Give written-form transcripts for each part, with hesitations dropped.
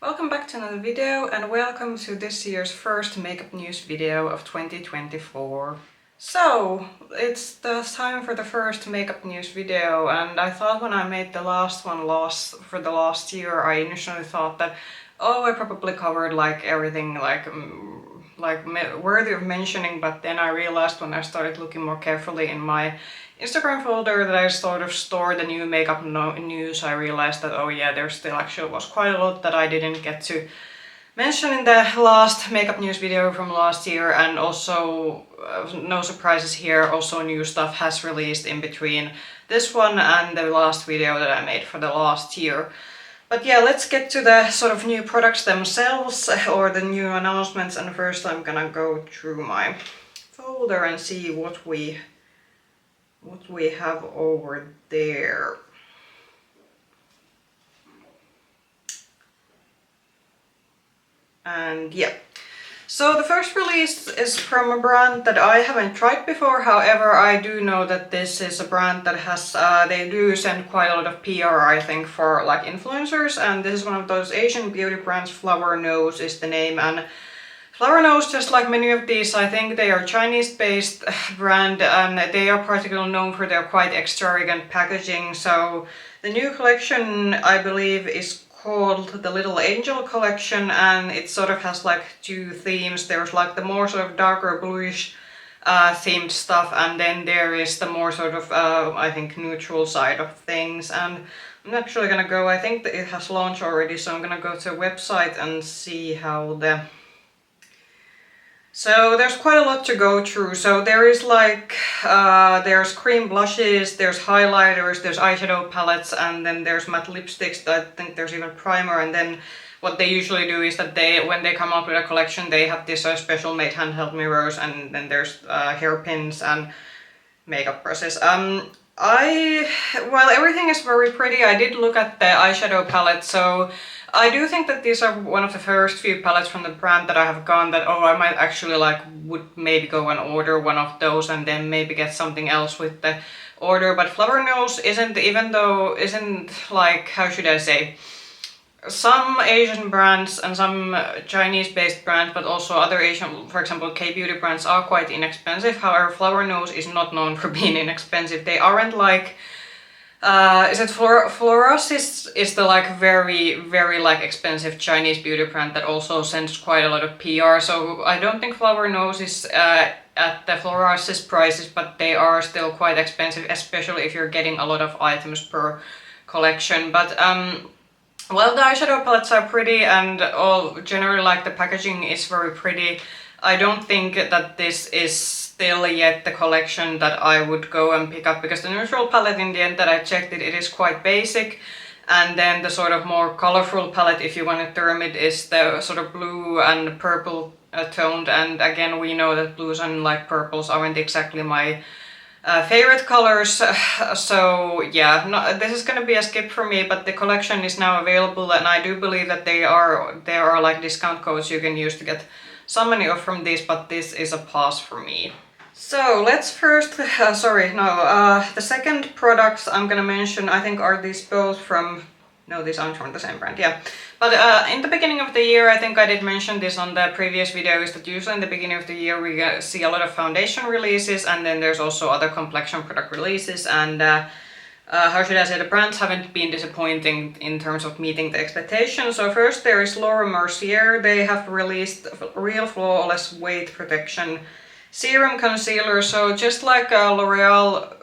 Welcome back to another video and welcome to this year's first makeup news video of 2024. So, it's the time for the first makeup news video, and I thought when I made the last one for the last year, I initially thought that, oh, I probably covered like everything worthy of mentioning, but then I realized when I started looking more carefully in my Instagram folder that I sort of stored the new makeup news, I realized that, oh yeah, there still actually was quite a lot that I didn't get to mention in the last makeup news video from last year, and also, no surprises here, also new stuff has released in between this one and the last video that I made for the last year. But yeah, let's get to the sort of new products themselves, or the new announcements, and first I'm gonna go through my folder and see what we have over there. And yeah, so the first release is from a brand that I haven't tried before. However, I do know that this is a brand that has, they do send quite a lot of PR, I think, for like influencers, and this is one of those Asian beauty brands. Flower Nose is the name, and Flower Nose, just like many of these, I think they are Chinese-based brand, and they are particularly known for their quite extravagant packaging. So the new collection, I believe, is called the Little Angel collection, and it sort of has like two themes. There's like the more sort of darker bluish themed stuff, and then there is the more sort of, I think, neutral side of things. And I'm actually gonna go, I think that it has launched already, so I'm gonna go to a website and see how the... So there's quite a lot to go through. So there is like, there's cream blushes, there's highlighters, there's eyeshadow palettes, and then there's matte lipsticks. I think there's even primer, and then what they usually do is that when they come up with a collection, they have these special made handheld mirrors, and then there's hairpins and makeup brushes. While everything is very pretty, I did look at the eyeshadow palette, so I do think that these are one of the first few palettes from the brand that I have gone that, oh, I might actually would maybe go and order one of those and then maybe get something else with the order. But Flower Nose isn't like, how should I say, some Asian brands and some Chinese-based brands, but also other Asian, for example, K-beauty brands are quite inexpensive. However, Flower Nose is not known for being inexpensive. They aren't like, is it Florasis is the like very like expensive Chinese beauty brand that also sends quite a lot of PR. So I don't think Flower Nose is at the Florasis prices, but they are still quite expensive, especially if you're getting a lot of items per collection. But well, the eyeshadow palettes are pretty, and all generally like the packaging is very pretty. I don't think that this is still yet the collection that I would go and pick up, because the neutral palette, in the end that I checked it is quite basic, and then the sort of more colorful palette, if you want to term it, is the sort of blue and purple toned, and again we know that blues and like purples aren't exactly my favorite colors, so yeah, this is gonna be a skip for me. But the collection is now available, and I do believe that there are like discount codes you can use to get some money off from these, but this is a pass for me. So let's first, the second products I'm gonna mention, I think, are these both from, no, these aren't from the same brand, yeah. But in the beginning of the year, I think I did mention this on the previous video, is that usually in the beginning of the year we see a lot of foundation releases, and then there's also other complexion product releases, and how should I say, the brands haven't been disappointing in terms of meeting the expectations. So first there is Laura Mercier. They have released Real Flawless Weight Protection Serum Concealer. So just like L'Oreal,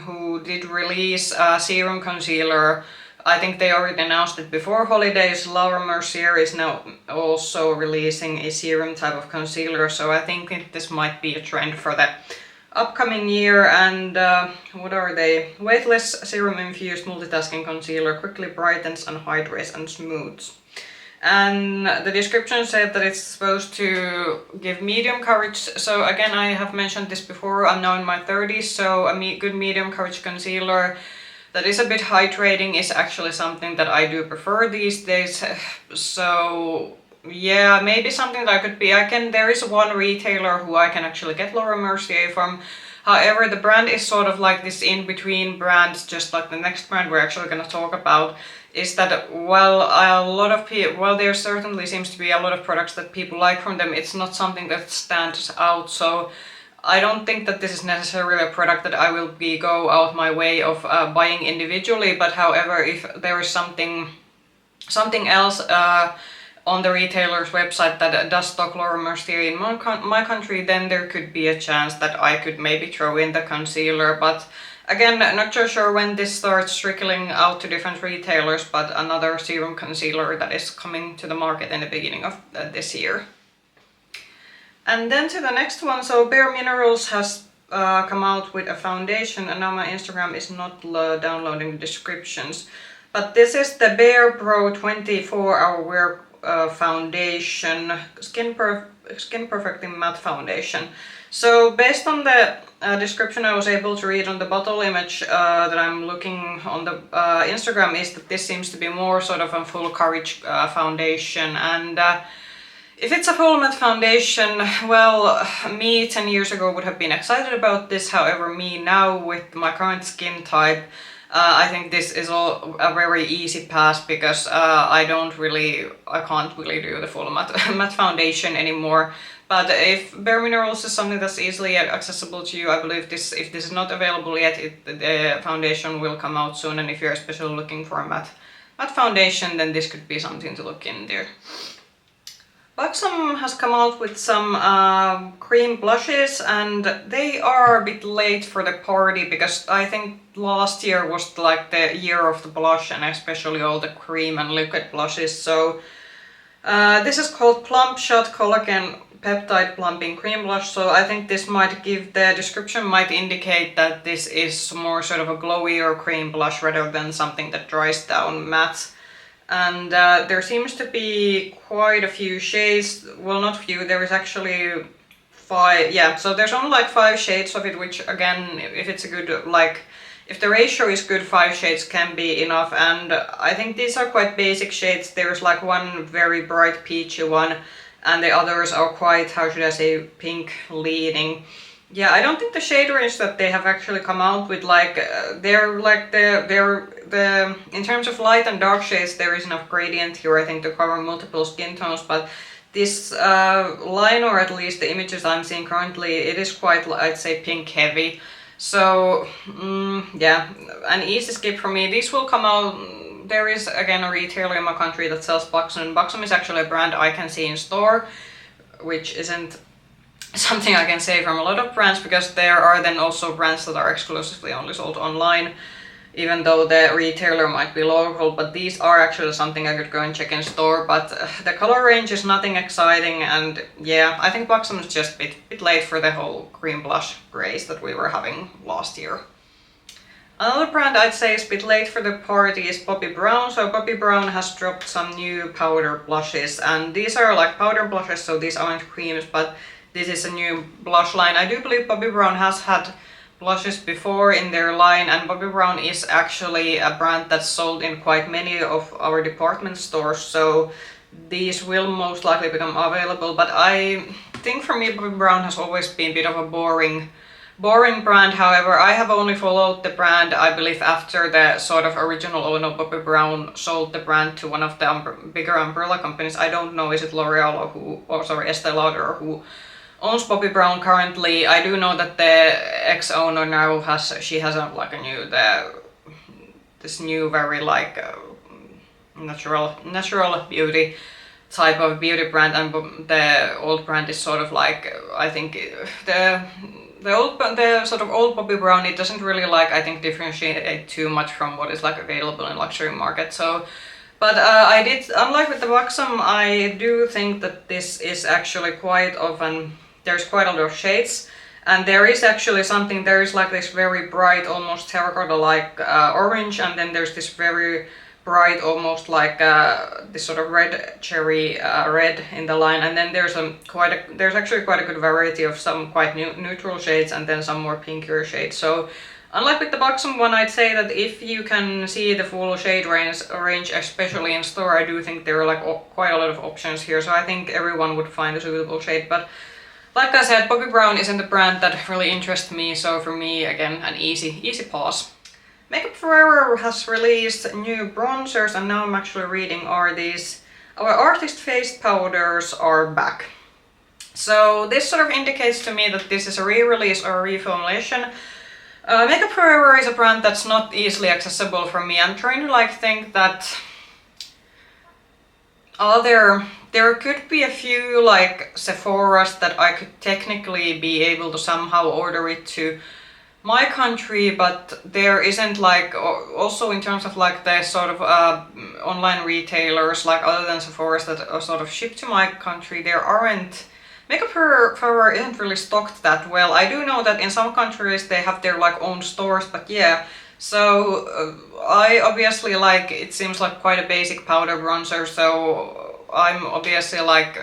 who did release Serum Concealer, I think they already announced it before holidays, Laura Mercier is now also releasing a serum type of concealer, so I think this might be a trend for the upcoming year. And what are they? Weightless Serum Infused Multitasking Concealer, quickly brightens and hydrates and smooths. And the description said that it's supposed to give medium coverage. So again, I have mentioned this before, I'm now in my 30s, so a good medium coverage concealer that is a bit hydrating is actually something that I do prefer these days. So yeah, maybe something that I could be. There is one retailer who I can actually get Laura Mercier from. However, the brand is sort of like this in-between brand, just like the next brand we're actually going to talk about. is that while a lot of people, well, there certainly seems to be a lot of products that people like from them, it's not something that stands out. So I don't think that this is necessarily a product that I will go out my way of buying individually, but however, if there is something else on the retailer's website that does stock Laura Mercier in my country, then there could be a chance that I could maybe throw in the concealer. But again, not so sure when this starts trickling out to different retailers, but another serum concealer that is coming to the market in the beginning of this year. And then to the next one, so bareMinerals has come out with a foundation, and now my Instagram is not downloading the descriptions. But this is the BAREPRO 24-hour wear foundation, skin perfecting matte foundation. So based on the description I was able to read on the bottle image that I'm looking on the Instagram, is that this seems to be more sort of a full coverage foundation. And if it's a full matte foundation, well, me 10 years ago would have been excited about this. However, me now with my current skin type, I think this is a very easy pass, because I can't really do the full matte foundation anymore. But if bareMinerals is something that's easily accessible to you, I believe if this is not available yet, the foundation will come out soon. And if you're especially looking for a matte foundation, then this could be something to look into. Buxom has come out with some cream blushes, and they are a bit late for the party, because I think last year was like the year of the blush, and especially all the cream and liquid blushes. So this is called Plump Shot Collagen Peptide Plumping Cream Blush. So I think this might the description might indicate that this is more sort of a glowier cream blush rather than something that dries down matte. And there seems to be quite a few shades. Well, not few, there is actually 5, yeah, so there's only like 5 shades of it, which again, if it's a good, like, if the ratio is good, 5 shades can be enough. And I think these are quite basic shades. There's like one very bright peachy one, and the others are quite, how should I say, pink leaning. Yeah, I don't think the shade range that they have actually come out with, like, they're like in terms of light and dark shades, there is enough gradient here, I think, to cover multiple skin tones. But this line, or at least the images I'm seeing currently, it is quite, I'd say, pink heavy. So yeah, an easy skip for me. These will come out. There is again a retailer in my country that sells Buxom. Buxom is actually a brand I can see in store, which isn't something I can say from a lot of brands, because there are then also brands that are exclusively only sold online, even though the retailer might be local. But these are actually something I could go and check in store. But the color range is nothing exciting, and yeah, I think Buxom is just a bit late for the whole cream blush craze that we were having last year. Another brand I'd say is a bit late for the party is Bobbi Brown. So Bobbi Brown has dropped some new powder blushes, and these are like powder blushes, so these aren't creams, but this is a new blush line. I do believe Bobbi Brown has had blushes before in their line, and Bobbi Brown is actually a brand that's sold in quite many of our department stores, so these will most likely become available. But I think for me Bobbi Brown has always been a bit of a boring brand. However, I have only followed the brand, I believe, after the sort of original owner Bobbi Brown sold the brand to one of the bigger umbrella companies. I don't know, is it L'Oreal or Estee Lauder, or who owns Bobbi Brown currently. I do know that the ex-owner now has a new, this new very like natural beauty type of beauty brand, and the old brand is sort of like, I think the sort of old Bobbi Brown, it doesn't really like, I think, differentiate too much from what is like available in luxury market. So but I did, unlike with the Buxom, I do think that this is actually quite often, there's quite a lot of shades, and there is actually something, there is like this very bright, almost terracotta like orange, and then there's this very bright, almost like this sort of red cherry red in the line, and then there's actually quite a good variety of some quite neutral shades, and then some more pinkier shades. So unlike with the Buxom one, I'd say that if you can see the full shade range, especially in store, I do think there are like quite a lot of options here, so I think everyone would find a suitable shade. But like I said, Bobbi Brown isn't a brand that really interests me, so for me, again, an easy pass. Makeup Forever has released new bronzers, and now I'm actually reading are these our artist face powders are back. So this sort of indicates to me that this is a re-release or a reformulation. Makeup Forever is a brand that's not easily accessible for me. I'm trying to like think that there could be a few like Sephora's that I could technically be able to somehow order it to my country, but there isn't like, also in terms of like the sort of online retailers, like other than Sephora's that are sort of shipped to my country, there aren't. Makeup Forever isn't really stocked that well. I do know that in some countries they have their like own stores, but yeah. So I obviously like, it seems like quite a basic powder bronzer, so I'm obviously like,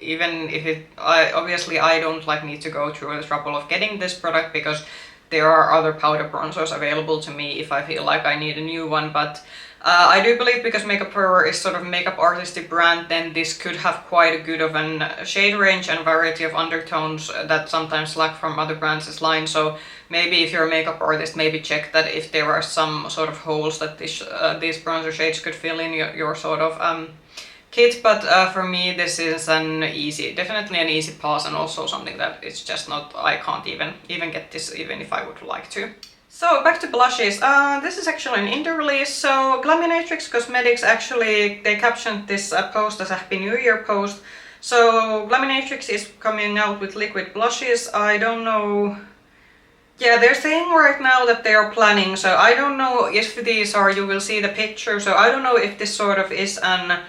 even if it, I don't like need to go through the trouble of getting this product because there are other powder bronzers available to me if I feel like I need a new one, but I do believe because Makeup Forever is sort of makeup artisty brand, then this could have quite a good of an shade range and variety of undertones that sometimes lack from other brands' line. So maybe if you're a makeup artist, maybe check that if there are some sort of holes that these bronzer shades could fill in your sort of kit. But for me this is definitely an easy pass, and also something that it's just not, I can't even get this even if I would like to. So back to blushes. This is actually an indie release. So Glaminatrix Cosmetics, actually they captioned this post as a Happy New Year post. So Glaminatrix is coming out with liquid blushes. I don't know. Yeah, they're saying right now that they are planning, so I don't know if these are, you will see the picture, so I don't know if this sort of is an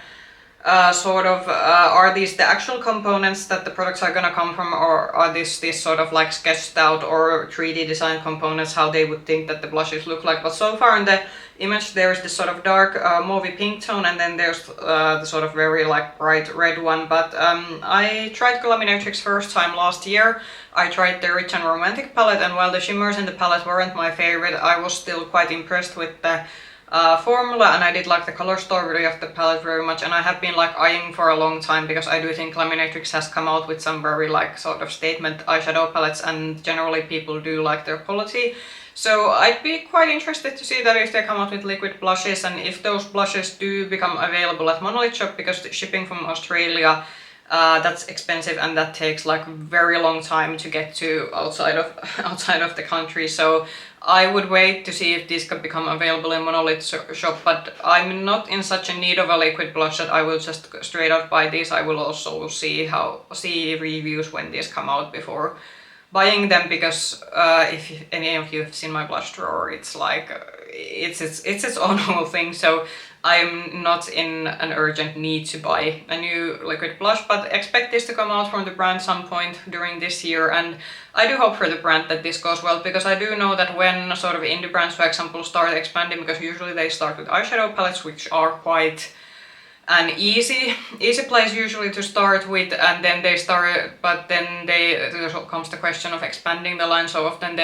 are these the actual components that the products are gonna come from, or are these sort of like sketched out or 3D design components, how they would think that the blushes look like. But so far in the image there's this sort of dark mauvey pink tone, and then there's the sort of very like bright red one. But I tried Glaminatrix first time last year. I tried the Rich and Romantic palette, and while the shimmers in the palette weren't my favorite, I was still quite impressed with the formula, and I did like the color story of the palette very much, and I have been like eyeing for a long time because I do think Glaminatrix has come out with some very like sort of statement eyeshadow palettes, and generally people do like their quality. So I'd be quite interested to see that if they come out with liquid blushes, and if those blushes do become available at Monolith Shop, because the shipping from Australia, that's expensive and that takes like very long time to get to outside of the country. So I would wait to see if these could become available in Monolith Shop, but I'm not in such a need of a liquid blush that I will just straight out buy these. I will also see reviews when these come out before buying them, because if any of you have seen my blush drawer, it's like it's its own whole thing. So I'm not in an urgent need to buy a new liquid blush, but expect this to come out from the brand some point during this year, and I do hope for the brand that this goes well, because I do know that when sort of indie brands, for example, start expanding, because usually they start with eyeshadow palettes, which are quite an easy place usually to start with, and then they start, but then there comes the question of expanding the line. So often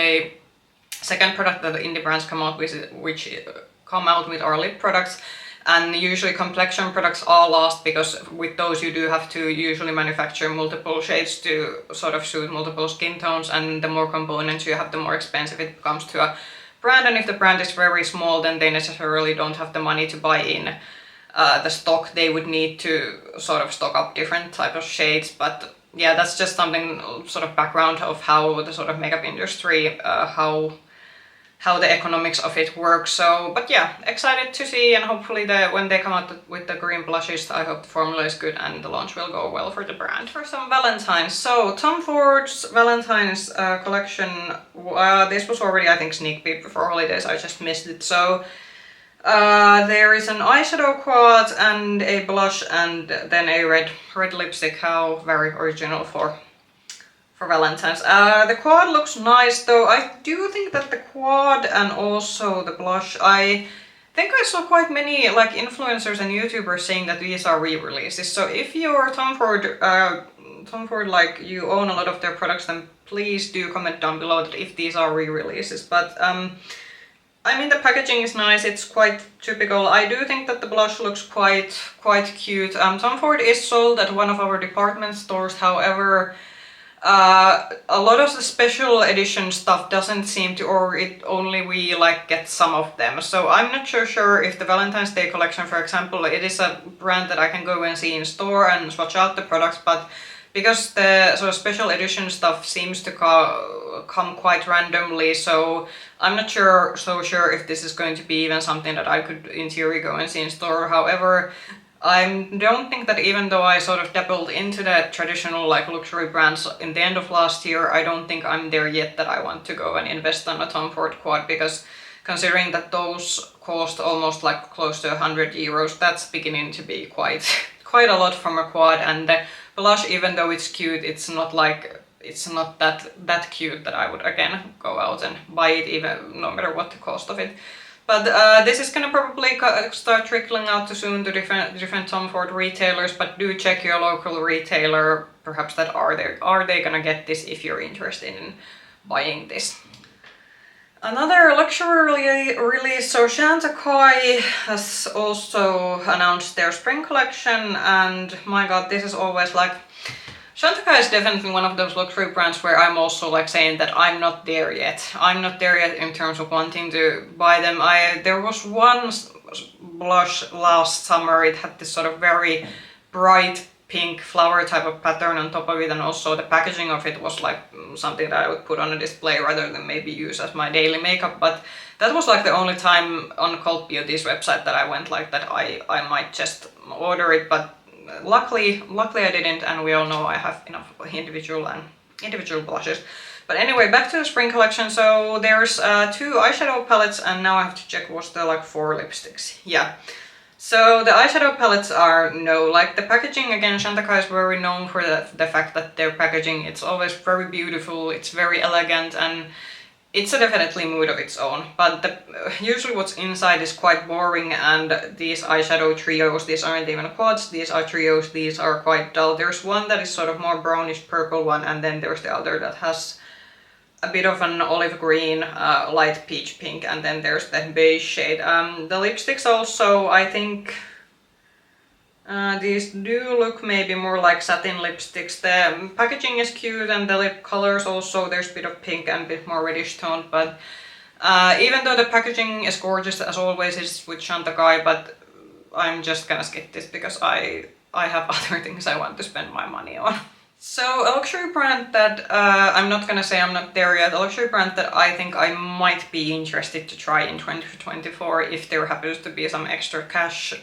second product that the indie brands come out with are lip products, and usually complexion products are last, because with those you do have to usually manufacture multiple shades to sort of suit multiple skin tones, and the more components you have, the more expensive it becomes to a brand, and if the brand is very small, then they necessarily don't have the money to buy in the stock they would need to sort of stock up different type of shades. But yeah, that's just something sort of background of how the sort of makeup industry, how the economics of it works. So, but yeah, excited to see, and hopefully when they come out with the green blushes, I hope the formula is good and the launch will go well for the brand. For some Valentines, so Tom Ford's Valentine's collection, this was already I think sneak peek before holidays, I just missed it. So there is an eyeshadow quad and a blush, and then a red lipstick. How very original for Valentine's. The quad looks nice, though I do think that the quad and also the blush, I think I saw quite many like influencers and YouTubers saying that these are re-releases. So if you're Tom Ford, like you own a lot of their products, then please do comment down below that if these are re-releases. But I mean, the packaging is nice, it's quite typical. I do think that the blush looks quite cute. Tom Ford is sold at one of our department stores, however, A lot of the special edition stuff doesn't seem to, or it only we like get some of them. So I'm not sure if the Valentine's Day collection, for example, it is a brand that I can go and see in store and swatch out the products, but because the sort of special edition stuff seems to come quite randomly, so I'm not so sure if this is going to be even something that I could in theory go and see in store. However, I don't think that even though I sort of dabbled into the traditional like luxury brands in the end of last year, I don't think I'm there yet that I want to go and invest on a Tom Ford quad, because considering that those cost almost like close to 100 euros, that's beginning to be quite quite a lot from a quad. And the blush, even though it's cute, it's not that cute that I would again go out and buy it, even no matter what the cost of it. But this is gonna probably start trickling out too soon to different Tom Ford retailers, but do check your local retailer, perhaps that are they gonna get this if you're interested in buying this. Another luxury release, so Chantecaille has also announced their spring collection, and my god, this is always like... Chantecaille is definitely one of those luxury brands where I'm also like saying that I'm not there yet. I'm not there yet in terms of wanting to buy them. There was one blush last summer, it had this sort of very bright pink flower type of pattern on top of it, and also the packaging of it was like something that I would put on a display rather than maybe use as my daily makeup. But that was like the only time on Cult Beauty's website that I went like that I might just order it, but luckily I didn't, and we all know I have enough individual blushes. But anyway, back to the spring collection. So there's 2 eyeshadow palettes, and now I have to check what's the like 4 lipsticks. Yeah. So the eyeshadow palettes are like the packaging again. Chantecaille is very known for the fact that their packaging, it's always very beautiful, it's very elegant, and it's a definitely mood of its own. But usually what's inside is quite boring, and these eyeshadow trios, these aren't even quads, these are trios, these are quite dull. There's one that is sort of more brownish purple one, and then there's the other that has a bit of an olive green, light peach pink, and then there's the beige shade. The lipsticks also, I think these do look maybe more like satin lipsticks. The packaging is cute, and the lip colors also, there's a bit of pink and a bit more reddish toned, but even though the packaging is gorgeous as always is with Chantecaille, but I'm just gonna skip this because I have other things I want to spend my money on. So a luxury brand that I'm not gonna say I'm not there yet, a luxury brand that I think I might be interested to try in 2024 if there happens to be some extra cash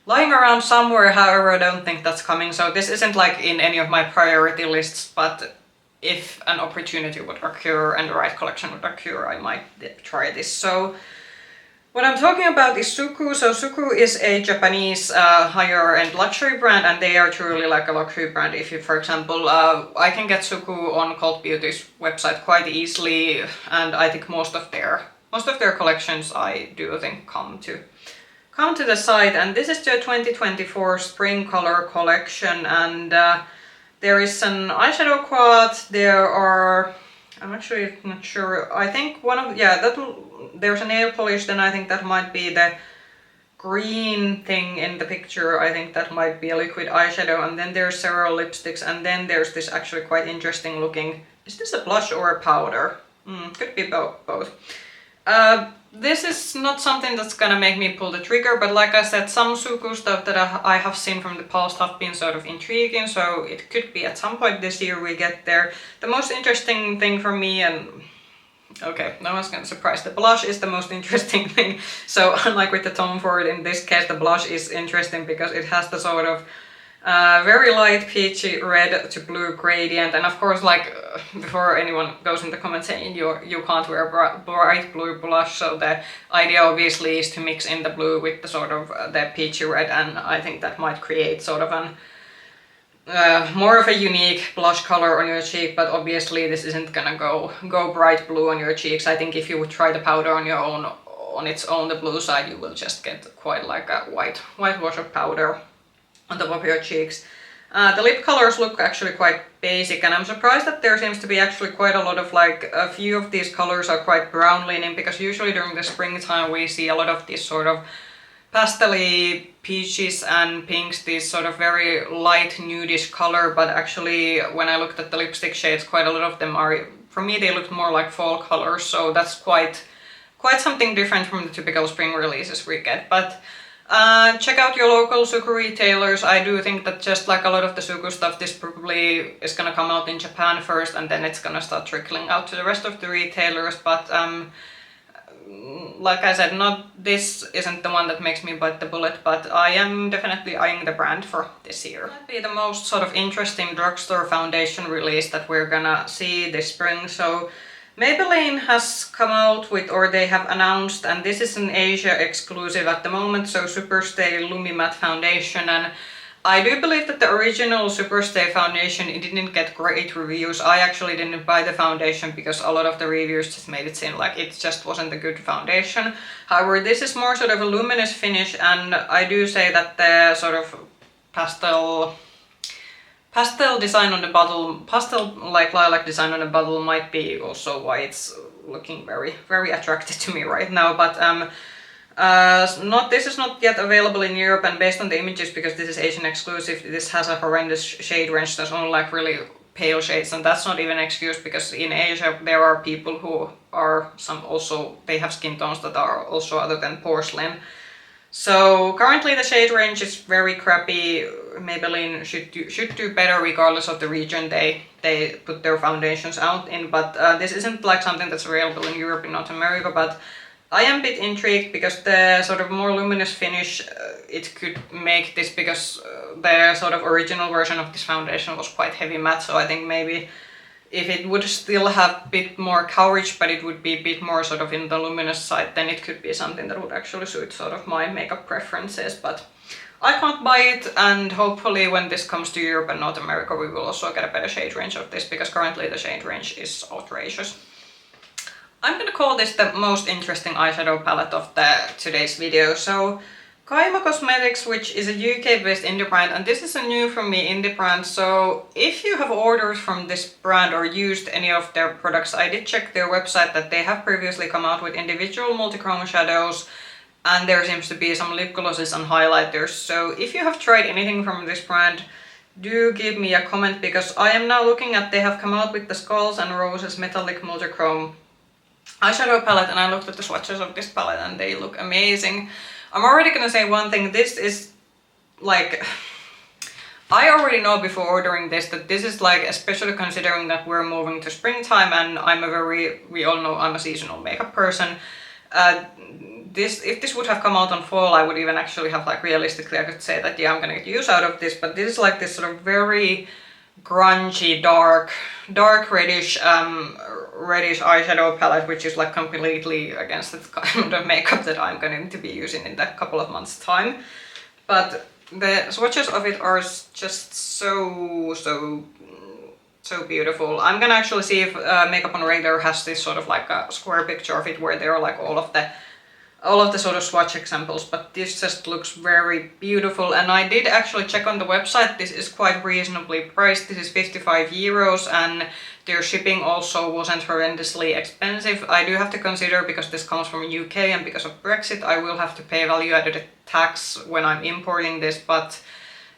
lying around somewhere. However, I don't think that's coming, so this isn't like in any of my priority lists, but if an opportunity would occur and the right collection would occur, I might try this. So what I'm talking about is Suqqu. So Suqqu is a Japanese higher end luxury brand, and they are truly like a luxury brand. If you, for example, I can get Suqqu on Cult Beauty's website quite easily, and I think most of their collections I do think come to the site. And this is the 2024 spring color collection, and there is an eyeshadow quad. There are, I'm actually not sure, I think one of, there's a nail polish, then I think that might be the green thing in the picture, I think that might be a liquid eyeshadow, and then there's several lipsticks, and then there's this actually quite interesting looking, is this a blush or a powder? Could be both. This is not something that's gonna make me pull the trigger, but like I said, some Suqqu stuff that I have seen from the past have been sort of intriguing, so it could be at some point this year we get there. The most interesting thing for me, and okay, no one's gonna surprise, the blush is the most interesting thing. So unlike with the Tom Ford, in this case the blush is interesting because it has the sort of very light peachy red to blue gradient, and of course, like before anyone goes in the comments saying you can't wear bright blue blush, so the idea obviously is to mix in the blue with the sort of the peachy red, and I think that might create sort of an more of a unique blush color on your cheek. But obviously this isn't gonna go bright blue on your cheeks. I think if you would try the powder on your own, on its own, the blue side, you will just get quite like a white wash of powder on top of your cheeks. The lip colors look actually quite basic, and I'm surprised that there seems to be actually quite a lot of like, a few of these colors are quite brown leaning, because usually during the springtime we see a lot of these sort of pastel-y peaches and pinks, this sort of very light nudish color, but actually when I looked at the lipstick shades, quite a lot of them are, for me they look more like fall colors, so that's quite something different from the typical spring releases we get. But check out your local Suqqu retailers. I do think that just like a lot of the Suqqu stuff, this probably is gonna come out in Japan first and then it's gonna start trickling out to the rest of the retailers, but like I said, this isn't the one that makes me bite the bullet, but I am definitely eyeing the brand for this year. Might be the most sort of interesting drugstore foundation release that we're gonna see this spring. So Maybelline has come out with, or they have announced, and this is an Asia exclusive at the moment, so Superstay Lumi Matte Foundation, and I do believe that the original Superstay foundation, it didn't get great reviews. I actually didn't buy the foundation because a lot of the reviews just made it seem like it just wasn't a good foundation. However, this is more sort of a luminous finish, and I do say that the sort of pastel design on the bottle, pastel like lilac design on the bottle might be also why it's looking very, very attractive to me right now. But this is not yet available in Europe, and based on the images, because this is Asian exclusive, this has a horrendous shade range. There's only like really pale shades, and that's not even an excuse because in Asia there are people who are they have skin tones that are also other than porcelain. So currently the shade range is very crappy. Maybelline should do better regardless of the region they put their foundations out in, but this isn't like something that's available in Europe and North America. But I am a bit intrigued because the sort of more luminous finish, it could make this, because the sort of original version of this foundation was quite heavy matte, so I think maybe if it would still have a bit more coverage, but it would be a bit more sort of in the luminous side, then it could be something that would actually suit sort of my makeup preferences. But I can't buy it, and hopefully when this comes to Europe and North America we will also get a better shade range of this, because currently the shade range is outrageous. I'm gonna call this the most interesting eyeshadow palette of today's video. So Caima Cosmetics, which is a UK-based indie brand, and this is a new for me indie brand. So if you have ordered from this brand or used any of their products, I did check their website that they have previously come out with individual multichrome shadows, and there seems to be some lip glosses and highlighters. So if you have tried anything from this brand, do give me a comment, because I am now looking at, they have come out with the Skullz Roses Metallic Multichrome eyeshadow palette, and I looked at the swatches of this palette and they look amazing. I'm already gonna say one thing, this is like, I already know before ordering this that this is like, especially considering that we're moving to springtime and we all know I'm a seasonal makeup person. If this would have come out on fall, I would even actually have, like, realistically I could say that yeah, I'm gonna get use out of this, but this is like this sort of very grungy, dark reddish eyeshadow palette, which is like completely against the kind of makeup that I'm going to be using in a couple of months' time. But the swatches of it are just so beautiful. I'm gonna actually see if Makeup on Regular has this sort of like a square picture of it where there are like all of the sort of swatch examples, but this just looks very beautiful. And I did actually check on the website, this is quite reasonably priced. This is 55 euros, and their shipping also wasn't horrendously expensive. I do have to consider, because this comes from UK and because of Brexit, I will have to pay value-added tax when I'm importing this, but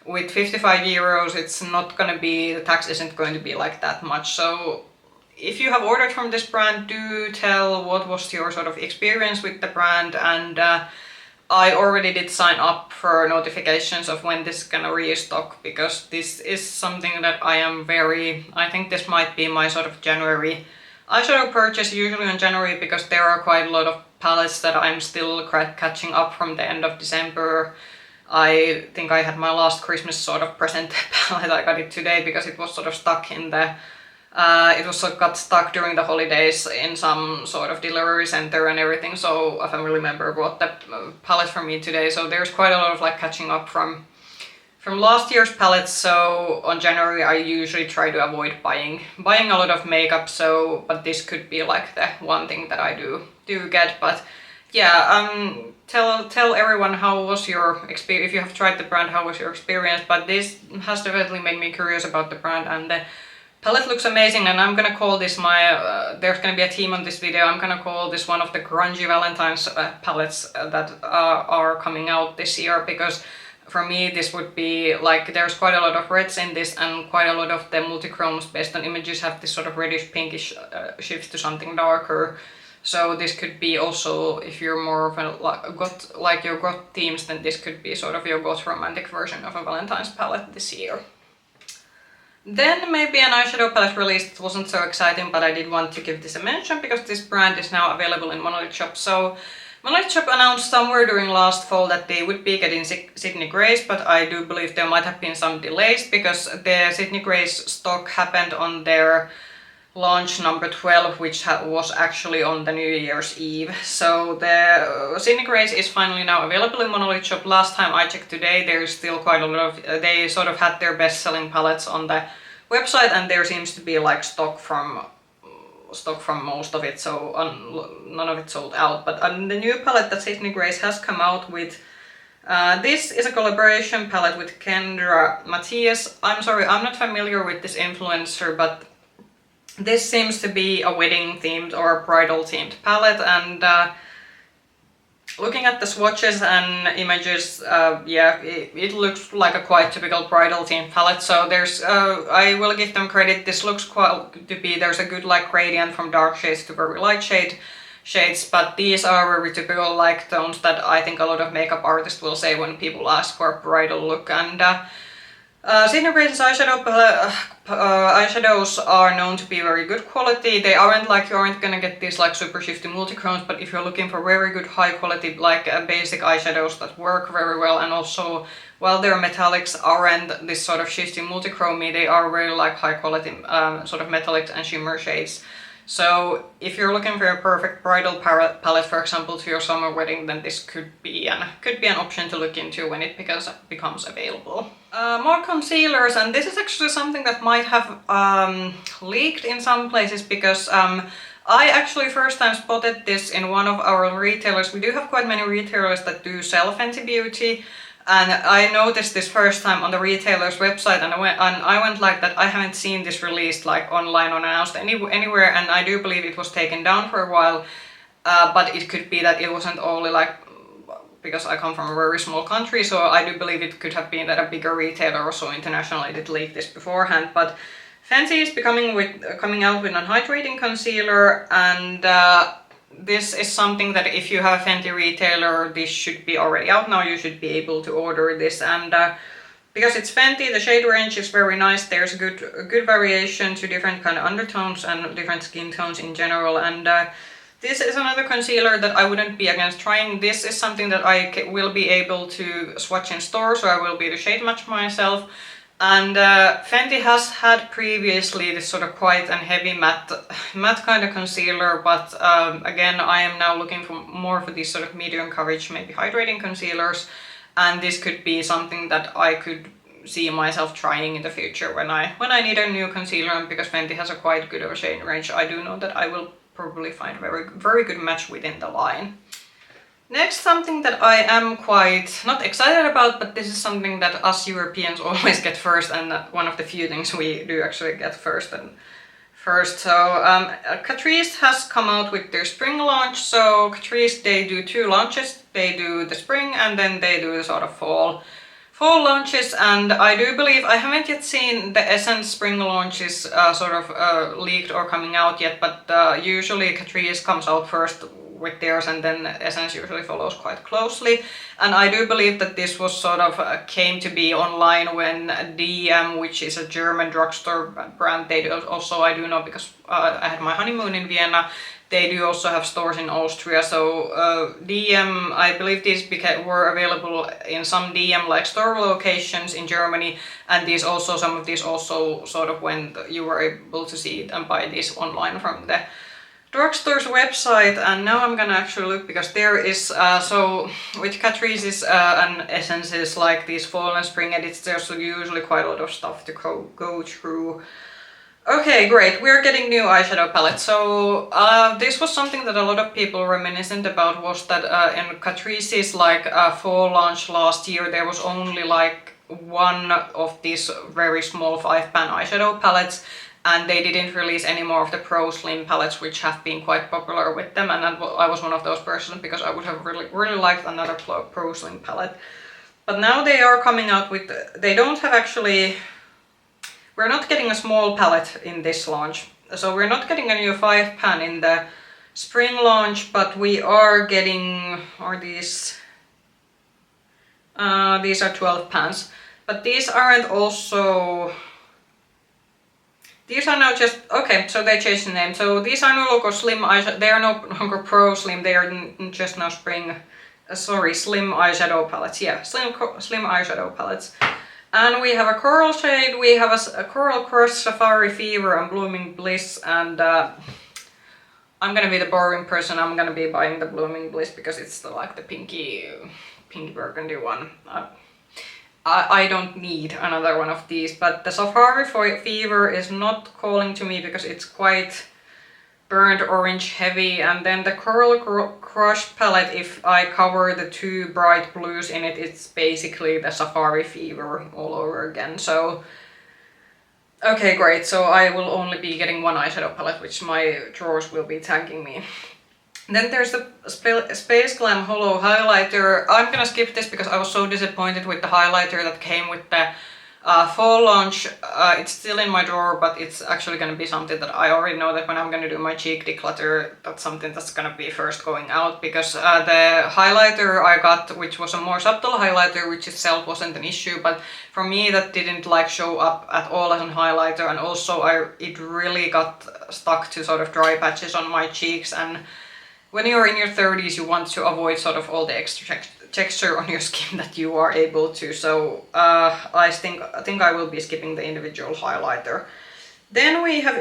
with 55 euros it's not gonna be, the tax isn't going to be like that much. So if you have ordered from this brand, do tell what was your sort of experience with the brand, and I already did sign up for notifications of when this is gonna restock, because this is something that I think this might be my sort of January eyeshadow purchase, usually in January, because there are quite a lot of palettes that I'm still catching up from the end of December. I think I had my last Christmas sort of present palette, I got it today because it was sort of stuck in the got stuck during the holidays in some sort of delivery center and everything, so a family member brought the palette for me today. So there's quite a lot of like catching up from last year's palettes. So on January I usually try to avoid buying a lot of makeup, so but this could be like the one thing that I do get. But yeah, tell everyone how was your experience, if you have tried the brand, how was your experience. But this has definitely made me curious about the brand, and the Palette looks amazing, and I'm gonna call this my, there's gonna be a theme on this video, I'm gonna call this one of the grungy Valentine's palettes that are coming out this year, because for me this would be like, there's quite a lot of reds in this, and quite a lot of the multichromes based on images have this sort of reddish pinkish shift to something darker. So this could be also, if you're more of a goth, like your goth themes, then this could be sort of your goth romantic version of a Valentine's palette this year. Then maybe an eyeshadow palette release that wasn't so exciting, but I did want to give this a mention because this brand is now available in Monolith Shop. So Monolith Shop announced somewhere during last fall that they would be getting Sydney Grace, but I do believe there might have been some delays because the Sydney Grace stock happened on their launch number 12, which was actually on the New Year's Eve. So the Sydney Grace is finally now available in Monolith Shop. Last time I checked today, there's still quite a lot of, they sort of had their best selling palettes on the website, and there seems to be like stock from most of it, so none of it sold out. But the new palette that Sydney Grace has come out with, this is a collaboration palette with Kendra Matthies. I'm sorry, I'm not familiar with this influencer, but this seems to be a wedding themed or bridal themed palette, and looking at the swatches and images, yeah, it looks like a quite typical bridal themed palette. So there's, I will give them credit, this looks quite to be, there's a good like gradient from dark shades to very light shades, but these are very typical like tones that I think a lot of makeup artists will say when people ask for a bridal look. And Sydney Grace's eyeshadows are known to be very good quality. They aren't like, you aren't gonna get these like super shifty multichromes, but if you're looking for very good high quality like basic eyeshadows that work very well, and also while their metallics aren't this sort of shifty multichrome, they are very like high quality sort of metallic and shimmer shades. So if you're looking for a perfect bridal palette, for example, to your summer wedding, then this could be an option to look into when it becomes available. More concealers, and this is actually something that might have leaked in some places, because I actually first time spotted this in one of our retailers. We do have quite many retailers that do sell Fenty Beauty. And I noticed this first time on the retailer's website, and I went like that, I haven't seen this released like online or announced anywhere, and I do believe it was taken down for a while, but it could be that it wasn't only like, because I come from a very small country, so I do believe it could have been that a bigger retailer or so internationally did leak this beforehand. But Fenty is coming out with an hydrating concealer, and this is something that if you have a Fenty retailer, this should be already out now, you should be able to order this. And because it's Fenty, the shade range is very nice, there's a good variation to different kind of undertones and different skin tones in general. And this is another concealer that I wouldn't be against trying. This is something that I will be able to swatch in store, so I will be able to shade match myself. And Fenty has had previously this sort of quiet and heavy matte kind of concealer, but again, I am now looking for more for these sort of medium coverage, maybe hydrating concealers, and this could be something that I could see myself trying in the future when I need a new concealer. And because Fenty has a quite good of a shade range, I do know that I will probably find a very good match within the line. Next, something that I am quite not excited about, but this is something that us Europeans always get first, and one of the few things we do actually get first. So Catrice has come out with their spring launch. So Catrice, they do two launches. They do the spring and then they do the sort of fall launches, and I do believe, I haven't yet seen the Essence spring launches sort of leaked or coming out yet, but usually Catrice comes out first with theirs, and then Essence usually follows quite closely. And I do believe that this was sort of came to be online when DM, which is a German drugstore brand, they do also, I do know because I had my honeymoon in Vienna, they do also have stores in Austria. So DM, I believe these were available in some DM like store locations in Germany, and these also, some of these also sort of when you were able to see it and buy these online from the drugstore's website. And now I'm gonna actually look, because there is so with Catrice's and Essence's like these fall and spring edits, there's usually quite a lot of stuff to go through. Okay, great, we're getting new eyeshadow palettes. So this was something that a lot of people reminiscent about, was that in Catrice's like fall launch last year, there was only like one of these very small 5-pan eyeshadow palettes. and they didn't release any more of the Pro Slim palettes, which have been quite popular with them, and I was one of those persons because I would have really liked another Pro Slim palette. But now they are coming out with, they don't have actually, we're not getting a small palette in this launch. So we're not getting a new 5 pan in the spring launch, but we are getting, are these are 12 pans. But these aren't also, these are now just, okay, so they changed the name. So these are no longer slim eyeshadow, they are no longer Pro Slim, they are just now spring, slim eyeshadow palettes. Yeah, slim eyeshadow palettes. And we have a coral shade, we have a Coral Crush, Safari Fever and Blooming Bliss, and I'm gonna be the boring person, I'm gonna be buying the Blooming Bliss because it's like the pinky burgundy one. I don't need another one of these, but the Safari Fever is not calling to me because it's quite burnt orange heavy, and then the Coral Crush palette, if I cover the 2 bright blues in it, it's basically the Safari Fever all over again. So okay, great, so I will only be getting 1 eyeshadow palette, which my drawers will be thanking me. Then there's the Space Glam Hollow Highlighter. I'm gonna skip this because I was so disappointed with the highlighter that came with the fall launch. It's still in my drawer, but it's actually gonna be something that I already know that when I'm gonna do my cheek declutter, that's something that's gonna be first going out, because the highlighter I got, which was a more subtle highlighter, which itself wasn't an issue, but for me that didn't like show up at all as a highlighter, and also it really got stuck to sort of dry patches on my cheeks, and when you're in your 30s, you want to avoid sort of all the extra texture on your skin that you are able to. So I think I will be skipping the individual highlighter. Then we have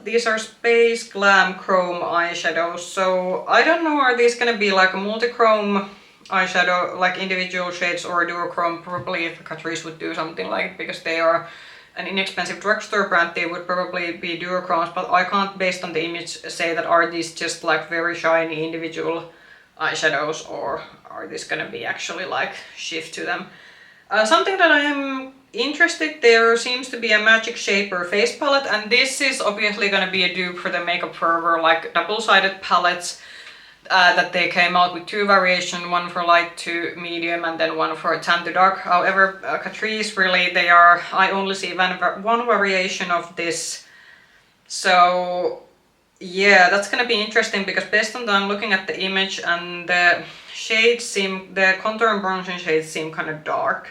these are Space Glam Chrome eyeshadows. So I don't know, are these gonna be like a multi-chrome eyeshadow, like individual shades, or duochrome? Probably if Catrice would do something like it, because they are an inexpensive drugstore brand, they would probably be duochromes, but I can't, based on the image, say that are these just like very shiny individual eyeshadows, or are these gonna be actually like shift to them. Something that I am interested, there seems to be a Magic Shaper face palette, and this is obviously gonna be a dupe for the Makeup Forever like double-sided palettes that they came out with 2 variations, one for light to medium and then one for tan to dark. However, Catrice, really, I only see one variation of this. So yeah, that's gonna be interesting, because based on that, I'm looking at the image and the shades the contour and bronzing shades seem kind of dark.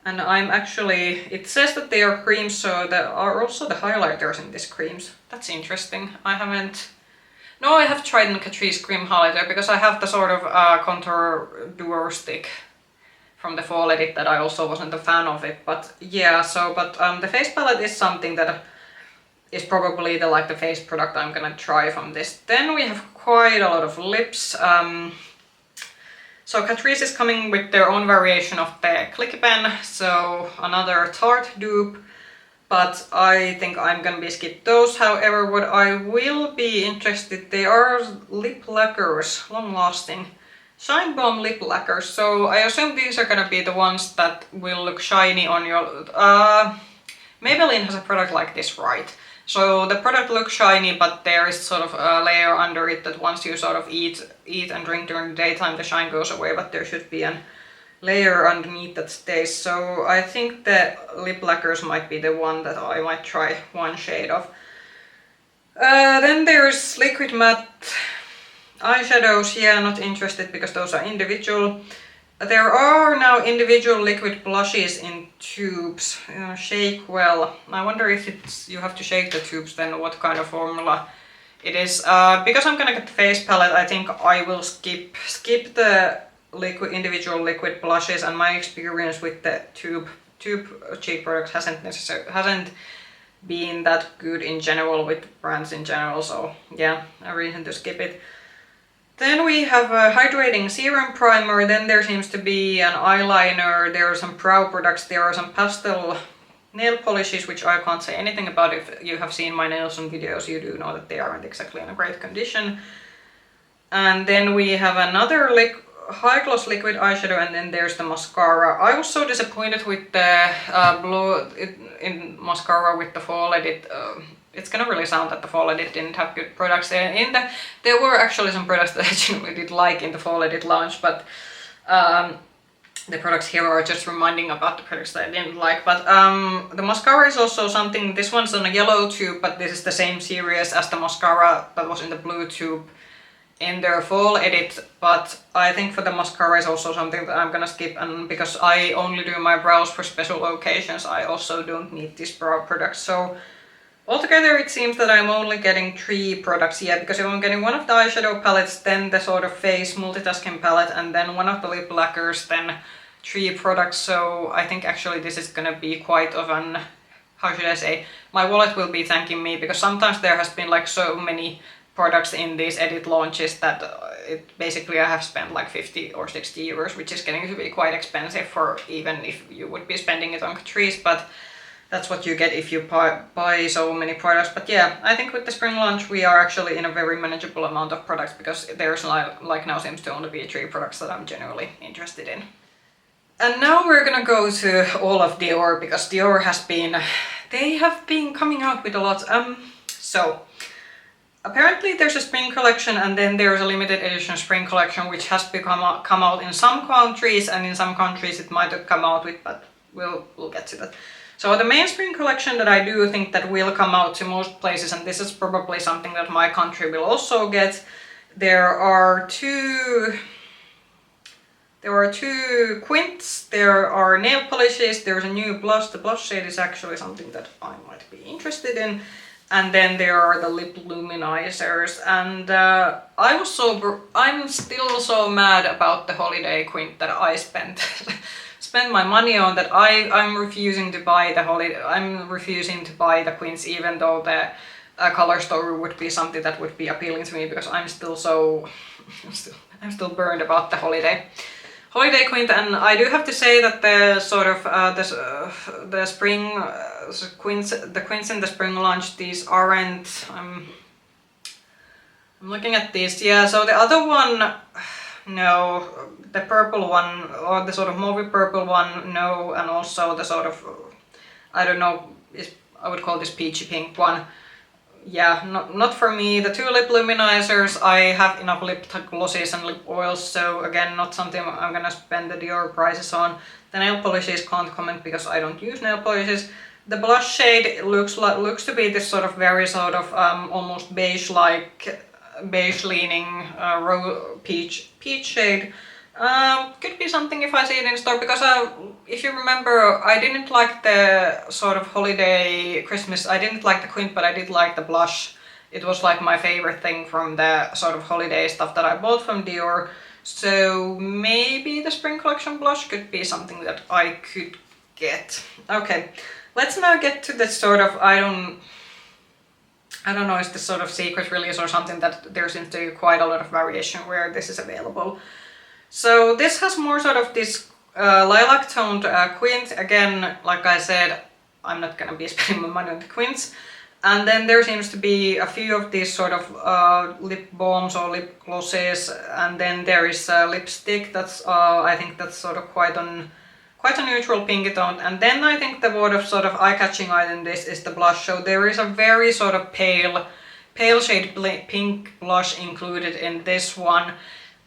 And I'm actually, it says that they are creams, so there are also the highlighters in these creams. That's interesting. No, I have tried in Catrice cream highlighter because I have the sort of contour duo stick from the fall edit that I also wasn't a fan of it. But yeah, the face palette is something that is probably the face product I'm gonna try from this. Then we have quite a lot of lips. So Catrice is coming with their own variation of the Clicky Pen, so another Tarte dupe. But I think I'm gonna be skip those. However, what I will be interested, they are lip lacquers, long lasting. Shine Bomb lip lacquers. So I assume these are gonna be the ones that will look shiny on your... Maybelline has a product like this, right? So the product looks shiny, but there is sort of a layer under it that once you sort of eat and drink during the daytime, the shine goes away, but there should be a layer underneath that stays. So I think the lip lacquers might be the one that I might try one shade of. Then there's liquid matte eyeshadows. Yeah, not interested because those are individual. There are now individual liquid blushes in tubes. Shake well. I wonder if you have to shake the tubes, then what kind of formula it is. Because I'm gonna get the face palette, I think I will skip the individual liquid blushes, and my experience with the tube cheek products hasn't been that good in general with brands in general, so yeah, a reason to skip it. Then we have a hydrating serum primer, then there seems to be an eyeliner, there are some brow products, there are some pastel nail polishes, which I can't say anything about. If you have seen my nails on videos, you do know that they aren't exactly in a great condition. And then we have another high gloss liquid eyeshadow, and then there's the mascara. I was so disappointed with the in mascara with the fall edit. It's gonna really sound that the fall edit didn't have good products there. There were actually some products that I genuinely did like in the fall edit launch, but the products here are just reminding about the products that I didn't like. But the mascara is also something. This one's on a yellow tube, but this is the same series as the mascara that was in the blue tube in their fall edit. But I think for the mascara is also something that I'm gonna skip, and because I only do my brows for special occasions, I also don't need these brow products. So altogether it seems that I'm only getting 3 products yet, because if I'm getting one of the eyeshadow palettes, then the sort of face multitasking palette, and then one of the lip lacquers, then 3 products. So I think actually this is gonna be quite of an, how should I say, my wallet will be thanking me, because sometimes there has been like so many products in these edit launches that basically I have spent like 50 or 60 euros, which is getting to be quite expensive for even if you would be spending it on Catrice, but that's what you get if you buy so many products. But yeah, I think with the spring launch we are actually in a very manageable amount of products, because there's like now seems to only be 3 products that I'm genuinely interested in. And now we're gonna go to all of Dior, because Dior they have been coming out with a lot. So apparently there's a spring collection, and then there's a limited edition spring collection which has come out in some countries, and in some countries it might have come out with, but we'll get to that. So the main spring collection that I do think that will come out to most places, and this is probably something that my country will also get. There are two quints, there are nail polishes, there's a new blush. The blush shade is actually something that I might be interested in. And then there are the lip luminizers, and I'm still so mad about the holiday quint that I spent my money on, that I'm refusing to buy the quints, even though the color story would be something that would be appealing to me, because I'm still so I'm still burned about the holiday quint. And I do have to say that the sort of the spring quints in the spring launch, these aren't. I'm looking at these. Yeah, so the other one, no, the purple one, or the sort of mauve purple one, no, and also the sort of, I don't know, I would call this peachy pink one. Yeah, not for me. The 2 lip luminizers, I have enough lip glosses and lip oils, so again, not something I'm gonna spend the Dior prices on. The nail polishes, can't comment because I don't use nail polishes. The blush shade looks to be this sort of very sort of almost beige leaning peach shade. Could be something if I see it in store, because if you remember, I didn't like the sort of holiday Christmas, I didn't like the quint, but I did like the blush. It was like my favorite thing from the sort of holiday stuff that I bought from Dior. So maybe the spring collection blush could be something that I could get. Okay, let's now get to the sort of, I don't know, is this sort of secret release or something that there seems to be quite a lot of variation where this is available. So this has more sort of this lilac toned quint. Again, like I said, I'm not gonna be spending my money on the quints. And then there seems to be a few of these sort of lip balms or lip glosses, and then there is a lipstick that's I think that's sort of quite a neutral pinky tone. And then I think the sort of eye-catching item this is the blush. So there is a very sort of pale shade pink blush included in this one.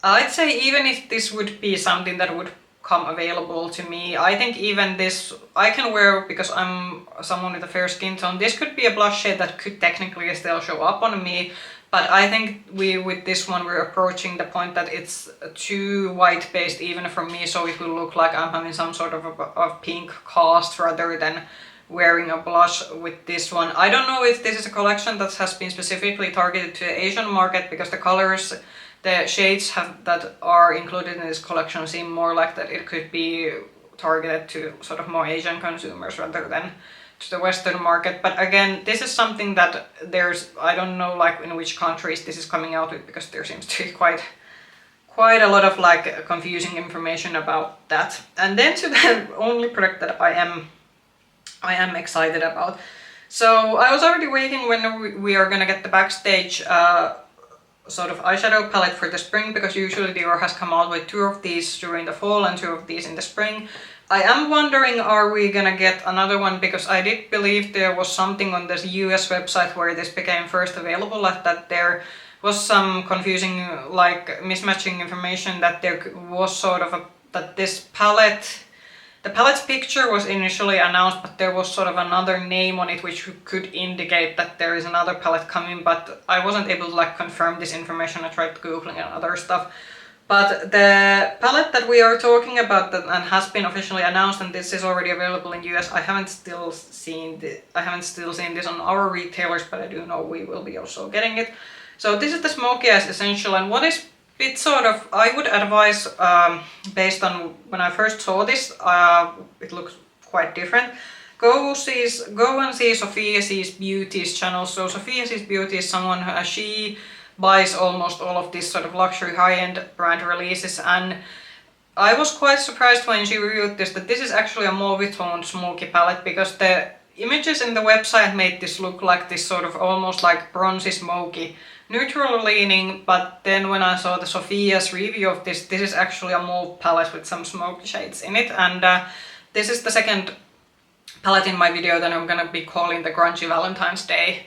I'd say even if this would be something that would come available to me, I think even this I can wear, because I'm someone with a fair skin tone. This could be a blush shade that could technically still show up on me, but I think with this one we're approaching the point that it's too white based even for me, so it will look like I'm having some sort of a pink cast rather than wearing a blush with this one. I don't know if this is a collection that has been specifically targeted to the Asian market, because the colors, the shades that are included in this collection seem more like that it could be targeted to sort of more Asian consumers rather than to the Western market. But again, this is something that I don't know like in which countries this is coming out with, because there seems to be quite a lot of like confusing information about that. And then to the only product that I am excited about. So I was already waiting when we are gonna get the backstage sort of eyeshadow palette for the spring, because usually Dior has come out with 2 of these during the fall and 2 of these in the spring. I am wondering, are we gonna get another one, because I did believe there was something on the US website where this became first available, that there was some confusing, like, mismatching information, that there was sort of that this palette, the palette's picture was initially announced, but there was sort of another name on it which could indicate that there is another palette coming, but I wasn't able to like confirm this information. I tried googling and other stuff. But the palette that we are talking about and has been officially announced, and this is already available in US, I haven't still seen this on our retailers, but I do know we will be also getting it. So this is the Smoky Eyes Essential, and what is it sort of, I would advise, based on when I first saw this, it looks quite different. Go and see Sophia Sees Beauty's channel. So Sophia Sees Beauty is someone who, she buys almost all of these sort of luxury high-end brand releases, and I was quite surprised when she reviewed this that this is actually a mauve-toned smoky palette, because the images in the website made this look like this sort of almost like bronzy smoky neutral leaning, but then when I saw the Sophia's review of this, this is actually a mauve palette with some smoky shades in it, and this is the second palette in my video that I'm gonna be calling the Grungy Valentine's Day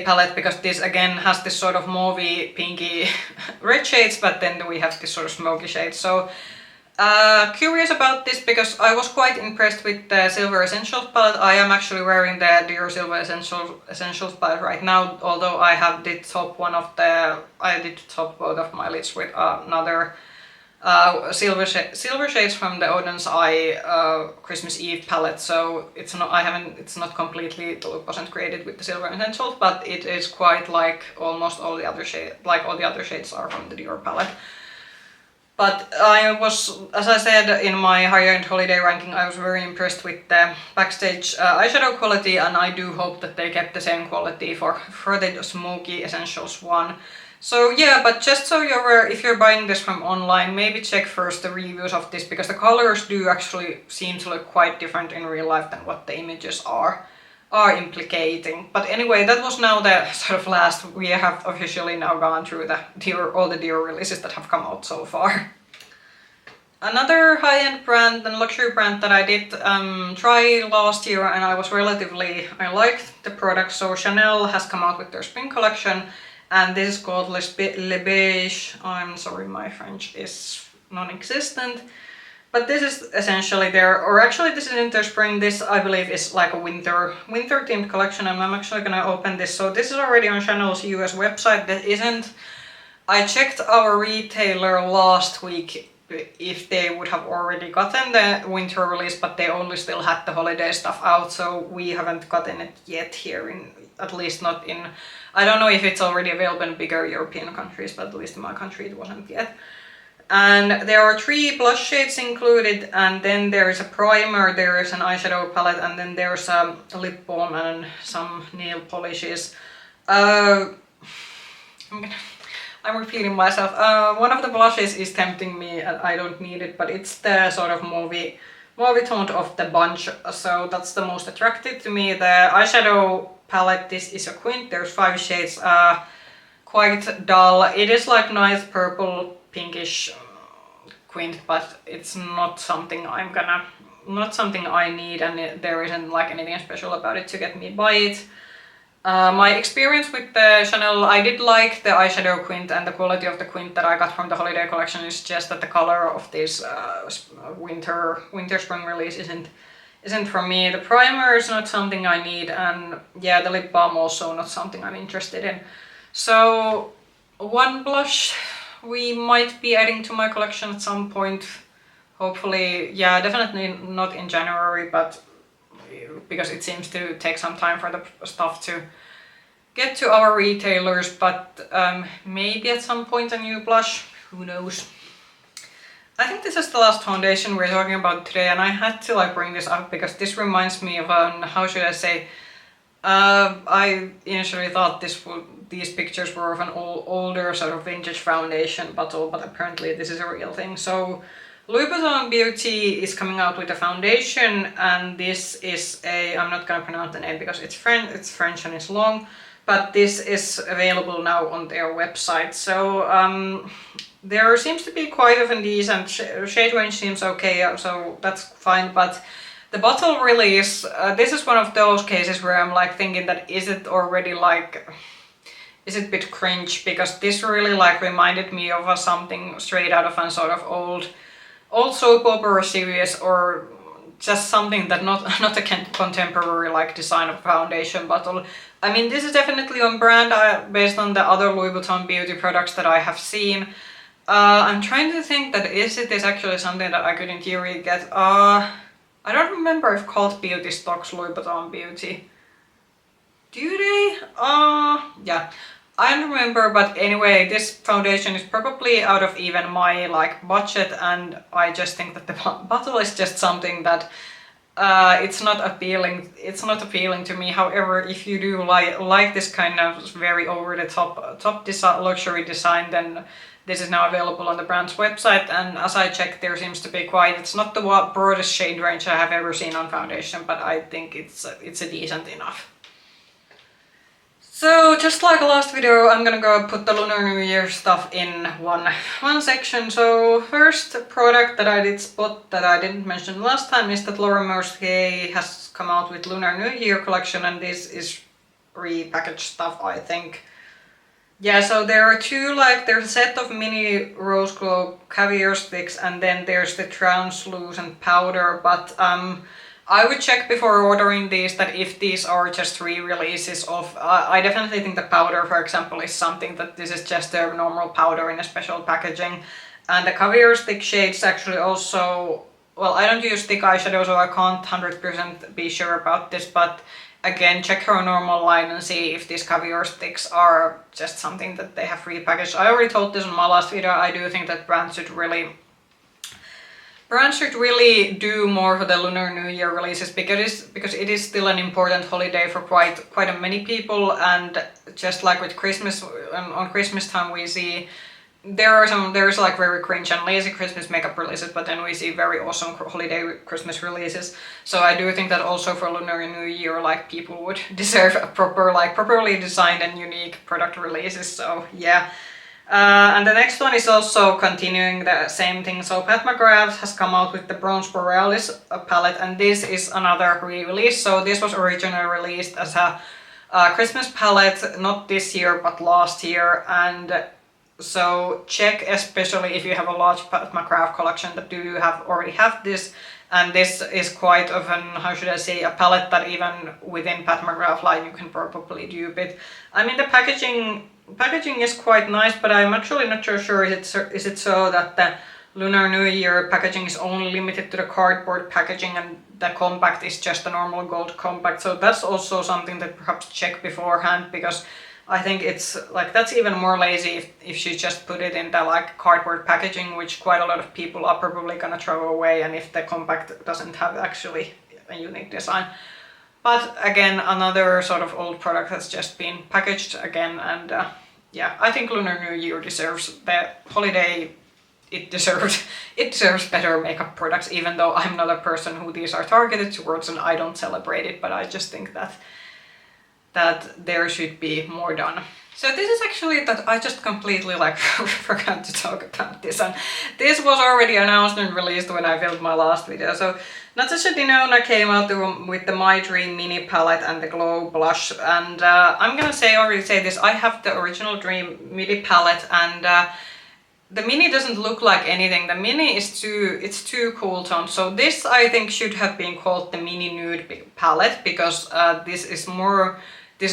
palette, because this again has this sort of mauvey, pinky red shades, but then we have this sort of smoky shades. So curious about this, because I was quite impressed with the Silver Essentials palette. I am actually wearing the Dior Silver Essentials palette right now, although I did top both of my lids with another silver shades from the Oden's Eye Christmas Eve palette. So it's not completely, the look wasn't created with the Silver Essentials, but it is quite like almost all the other shades are from the Dior palette. But I was, as I said in my higher-end holiday ranking, I was very impressed with the Backstage eyeshadow quality, and I do hope that they kept the same quality for the Smoky Essentials one. So yeah, but just so you're aware, if you're buying this from online, maybe check first the reviews of this, because the colors do actually seem to look quite different in real life than what the images are implicating. But anyway, that was now the sort of last. We have officially now gone through all the Dior releases that have come out so far. Another high-end brand and luxury brand that I did try last year, and I liked the product. So Chanel has come out with their spring collection, and this is called Le Beige. I'm sorry, my French is non-existent. But this is essentially this isn't their spring, this I believe is like a winter themed collection, and I'm actually gonna open this. So this is already on Chanel's US website. I checked our retailer last week if they would have already gotten the winter release, but they only still had the holiday stuff out, so we haven't gotten it yet here, at least not in, I don't know if it's already available in bigger European countries, but at least in my country it wasn't yet. And there are 3 blush shades included, and then there is a primer, there is an eyeshadow palette, and then there's a lip balm and some nail polishes. I'm repeating myself. One of the blushes is tempting me, and I don't need it, but it's the sort of mauvey toned of the bunch, so that's the most attractive to me. The eyeshadow palette, this is a quint, there's 5 shades, quite dull. It is like nice purple, pinkish quint, but it's not something I need, and there isn't like anything special about it to get me buy it. My experience with the Chanel, I did like the eyeshadow quint, and the quality of the quint that I got from the holiday collection is just that the color of this winter spring release isn't for me. The primer is not something I need, and yeah, the lip balm also not something I'm interested in. So one blush we might be adding to my collection at some point, hopefully. Yeah, definitely not in January, but because it seems to take some time for the stuff to get to our retailers, but maybe at some point a new blush, who knows. I think this is the last foundation we're talking about today, and I had to like bring this up because this reminds me of how should I say, I initially thought these pictures were of an older sort of vintage foundation bottle, but apparently this is a real thing. So Louboutin Beauty is coming out with a foundation, and this is I'm not gonna pronounce the name because it's French and it's long, but this is available now on their website. So there seems to be quite of a decent shade range, seems okay, so that's fine, but the bottle really is, this is one of those cases where I'm like thinking that is it already like, is it a bit cringe, because this really like reminded me of something straight out of a sort of old soap opera series, or just something that not a contemporary like design of foundation bottle. I mean, this is definitely on brand based on the other Louboutin beauty products that I have seen. I'm trying to think that is actually something that I could in theory get. I don't remember if Cult Beauty stocks Louboutin Beauty. Do they? Yeah, I don't remember, but anyway, this foundation is probably out of even my like budget, and I just think that the bottle is just something that it's not appealing. It's not appealing to me. However, if you do like this kind of very over the top design, luxury design, then this is now available on the brand's website, and as I checked, there seems to be it's not the broadest shade range I have ever seen on foundation, but I think it's a decent enough. So just like last video, I'm gonna go put the Lunar New Year stuff in one section. So first product that I did spot that I didn't mention last time is that Laura Mercier has come out with Lunar New Year collection, and this is repackaged stuff, I think. Yeah, so there are there's a set of mini Rose Glow caviar sticks, and then there's the translucent powder, but I would check before ordering these that if these are just re-releases of, I definitely think the powder, for example, is something that this is just a normal powder in a special packaging. And the caviar stick shades actually also, well, I don't use stick eyeshadow, so I can't 100% be sure about this, but again, check her normal line and see if these caviar sticks are just something that they have repackaged. I already told this in my last video, I do think that brands should really do more for the Lunar New Year releases, because it is still an important holiday for quite a many people, and just like with Christmas, on Christmas time we see there's like very cringe and lazy Christmas makeup releases, but then we see very awesome holiday Christmas releases. So I do think that also for Lunar New Year, like, people would deserve a properly designed and unique product releases. So yeah. And the next one is also continuing the same thing. So Pat McGrath has come out with the Bronze Borealis palette, and this is another re-release. So this was originally released as a Christmas palette, not this year but last year, and so check, especially if you have a large Pat McGrath collection, that you already have this. And this is quite often, how should I say, a palette that even within Pat McGrath line you can probably dupe it. I mean, the packaging is quite nice, but I'm actually not sure is it so that the Lunar New Year packaging is only limited to the cardboard packaging and the compact is just a normal gold compact. So that's also something that perhaps check beforehand, because I think it's like that's even more lazy if you just put it in the like cardboard packaging, which quite a lot of people are probably gonna throw away, and if the compact doesn't have actually a unique design. But again, another sort of old product has just been packaged again, and yeah, I think Lunar New Year deserves the holiday. It deserves better makeup products, even though I'm not a person who these are targeted towards and I don't celebrate it, but I just think that there should be more done. So this is actually that I just completely like forgot to talk about this, and this was already announced and released when I filmed my last video. So Natasha Denona came out with the My Dream mini palette and the Glow blush, and I'm gonna already say this, I have the original Dream mini palette, and the mini doesn't look like anything. The mini is too cool tone. So this I think should have been called the mini nude palette, because this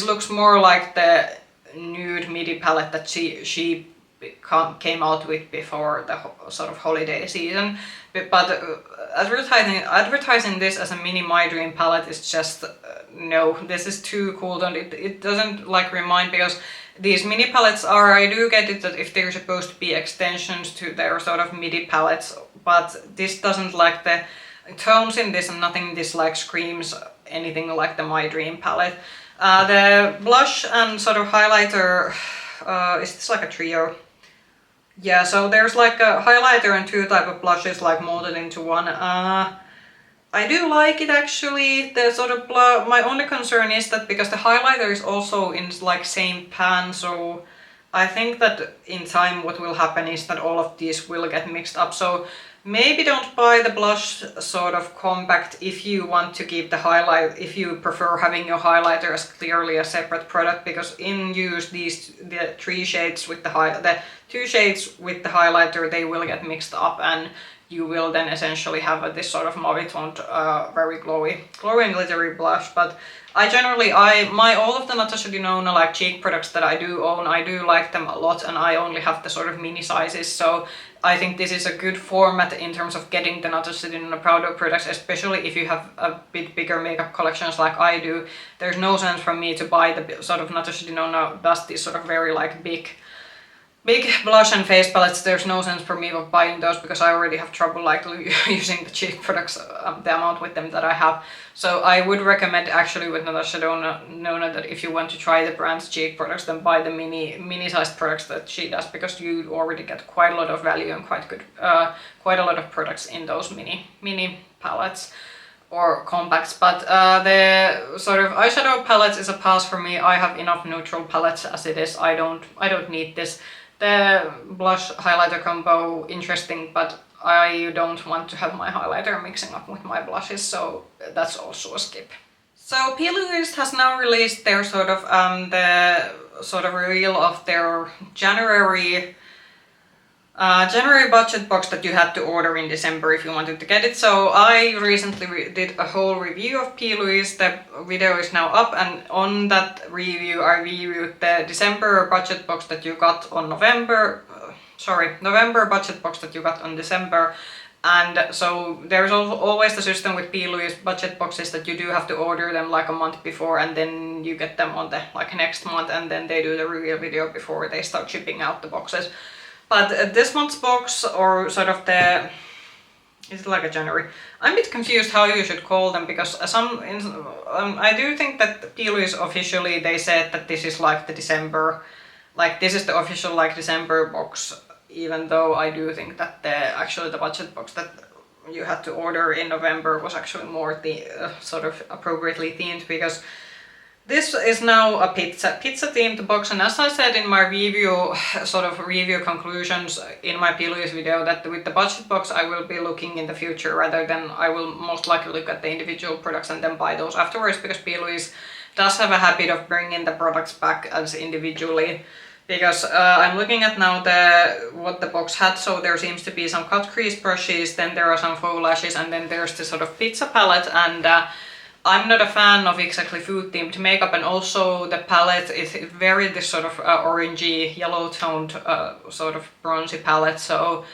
looks more like the nude midi palette that she came out with before the sort of holiday season. But advertising this as a mini My Dream palette is just no. This is too cool tone. It doesn't like remind, because these mini palettes are, I do get it that if they're supposed to be extensions to their sort of midi palettes, but this doesn't, like the tones in this and nothing in this like screams anything like the My Dream palette. The blush and sort of highlighter, is this like a trio? Yeah, so there's like a highlighter and two type of blushes like molded into one. I do like it actually. The sort of my only concern is that because the highlighter is also in like same pan, so I think that in time what will happen is that all of these will get mixed up. So maybe don't buy the blush sort of compact if you want to keep the highlight, if you prefer having your highlighter as clearly a separate product, because in use the two shades with the highlighter, they will get mixed up and you will then essentially have this sort of mauve toned, very glowy and glittery blush. But I generally, all of the Natasha Denona like cheek products that I do own, I do like them a lot, and I only have the sort of mini sizes, so I think this is a good format in terms of getting the Natasha Denona powder products, especially if you have a bit bigger makeup collections like I do. There's no sense for me to buy the sort of Natasha Denona does these sort of very like big blush and face palettes. There's no sense for me of buying those because I already have trouble like using the cheek products, the amount with them that I have. So I would recommend actually with Natasha Denona that if you want to try the brand's cheek products, then buy the mini sized products that she does, because you already get quite a lot of value and quite a lot of products in those mini palettes or compacts. But the sort of eyeshadow palettes is a pass for me. I have enough neutral palettes as it is. I don't need this. The blush highlighter combo, interesting, but I don't want to have my highlighter mixing up with my blushes, so that's also a skip. So Plouise has now released their sort of the sort of reveal of their January budget box that you had to order in December if you wanted to get it. So I recently did a whole review of Plouise. The video is now up, and on that review I reviewed the December budget box that you got on November budget box that you got on December. And so there's always the system with Plouise budget boxes that you do have to order them like a month before, and then you get them on the like next month, and then they do the review video before they start shipping out the boxes. But this month's box, or sort of is it like a January? I'm a bit confused how you should call them, because I do think that Plouise officially, they said that this is like the December, like this is the official like December box, even though I do think that the budget box that you had to order in November was actually more sort of appropriately themed, because this is now a pizza themed box, and as I said in my review conclusions in my Plouise video, that with the budget box I will be looking in the future rather than I will most likely look at the individual products and then buy those afterwards, because Plouise does have a habit of bringing the products back as individually. Because I'm looking at now what the box had, so there seems to be some cut crease brushes, then there are some faux lashes, and then there's the sort of pizza palette, and I'm not a fan of exactly food themed makeup, and also the palette is very this sort of orangey, yellow toned sort of bronzy palette, so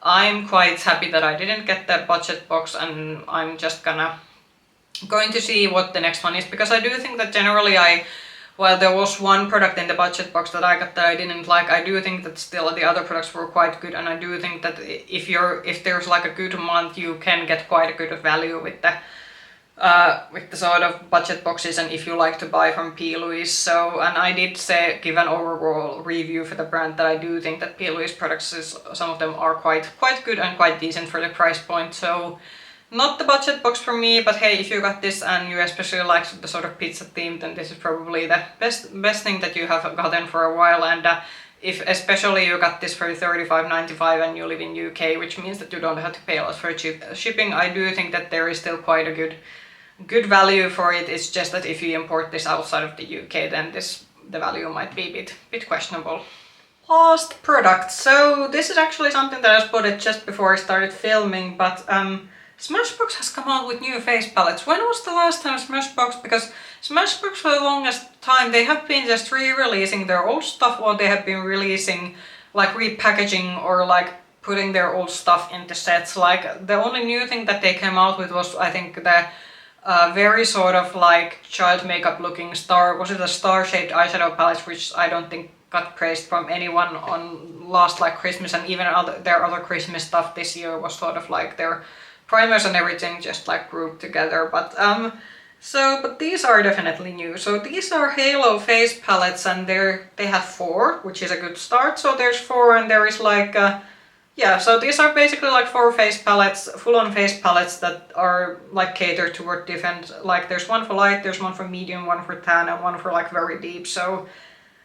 I'm quite happy that I didn't get the budget box, and I'm just going to see what the next one is, because I do think that generally while there was one product in the budget box that I got that I didn't like, I do think that still the other products were quite good, and I do think that if there's like a good month, you can get quite a good value with the sort of budget boxes, and if you like to buy from Plouise. So, and I did give an overall review for the brand that I do think that Plouise products some of them are quite good and quite decent for the price point. So not the budget box for me, but hey, if you got this and you especially like the sort of pizza theme, then this is probably the best thing that you have gotten for a while. And if especially you got this for $35.95 and you live in UK, which means that you don't have to pay a lot for shipping, I do think that there is still quite a good value for it. It's just that if you import this outside of the UK, then the value might be a bit questionable. Last product. So this is actually something that I spotted just before I started filming, but Smashbox has come out with new face palettes. When was the last time Smashbox? Because Smashbox for the longest time, they have been just re-releasing their old stuff, or they have been releasing, like repackaging or like putting their old stuff into sets. Like the only new thing that they came out with was, I think, the very sort of like child makeup looking star-shaped eyeshadow palettes, which I don't think got praised from anyone on last like Christmas, and even their other Christmas stuff this year was sort of like their primers and everything just like grouped together. But but these are definitely new. So these are Halo face palettes, and they have 4, which is a good start. So there's 4, and there is like yeah, so these are basically like 4 face palettes, full-on face palettes that are like catered toward different, like there's one for light, there's one for medium, one for tan, and one for like very deep. So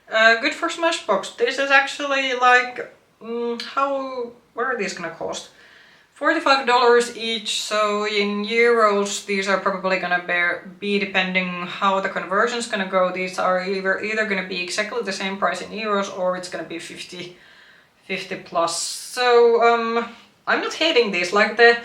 good for Smashbox. This is actually like, what are these gonna cost? $45 each, so in euros these are probably gonna be depending how the conversion's gonna go. These are either gonna be exactly the same price in euros or it's gonna be 50 plus. So I'm not hating these. Like the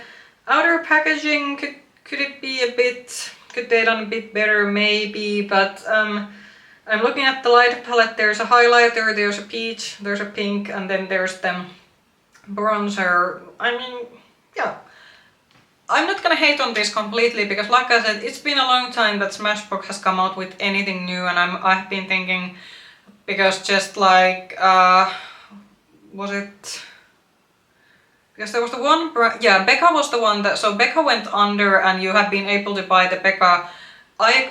outer packaging, could it be a bit, could they done a bit better maybe, but I'm looking at the light palette. There's a highlighter, there's a peach, there's a pink, and then there's the bronzer. I mean, yeah, I'm not gonna hate on this completely because, like I said, it's been a long time that Smashbox has come out with anything new, and I've been thinking, because just like was it? Because there was the one, yeah, Becca was the one that, so Becca went under, and you have been able to buy the Becca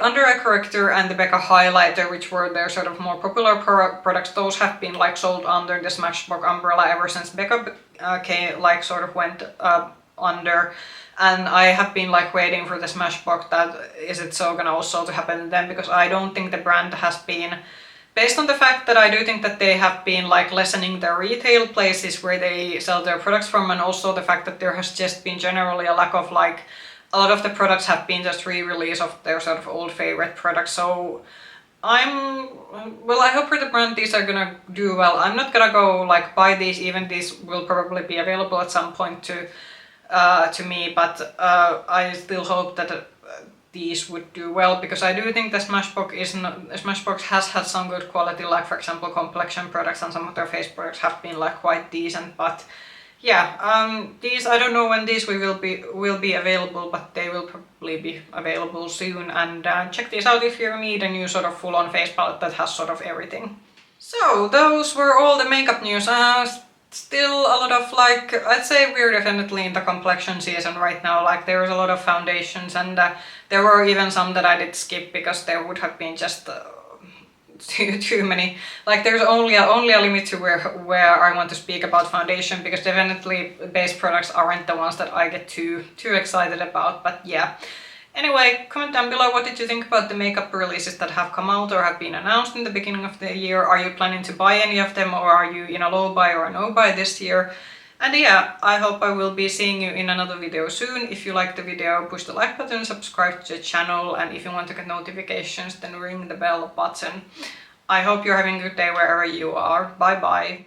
under eye corrector and the Becca highlighter, which were their sort of more popular products. Those have been like sold under the Smashbox umbrella ever since Becca like sort of went under, and I have been like waiting for the Smashbox that is it so gonna also to happen then, because I don't think the brand has been, based on the fact that I do think that they have been like lessening their retail places where they sell their products from, and also the fact that there has just been generally a lack of like, a lot of the products have been just re-release of their sort of old favorite products. So well, I hope for the brand these are gonna do well. I'm not gonna go like buy these, even these will probably be available at some point to me, but I still hope that these would do well, because I do think the Smashbox has had some good quality, like for example Complexion products and some of their face products have been like quite decent, but yeah, these, I don't know when these will be available, but they will probably be available soon, and check these out if you need a new sort of full-on face palette that has sort of everything. So those were all the makeup news. Still a lot of like, I'd say we're definitely in the complexion season right now. Like there's a lot of foundations, and there were even some that I did skip because there would have been just too many. Like there's only a limit to where I want to speak about foundation, because definitely base products aren't the ones that I get too excited about. But yeah. Anyway, comment down below what did you think about the makeup releases that have come out or have been announced in the beginning of the year. Are you planning to buy any of them, or are you in a low buy or a no buy this year? And yeah, I hope I will be seeing you in another video soon. If you liked the video, push the like button, subscribe to the channel, and if you want to get notifications, then ring the bell button. I hope you're having a good day wherever you are. Bye bye!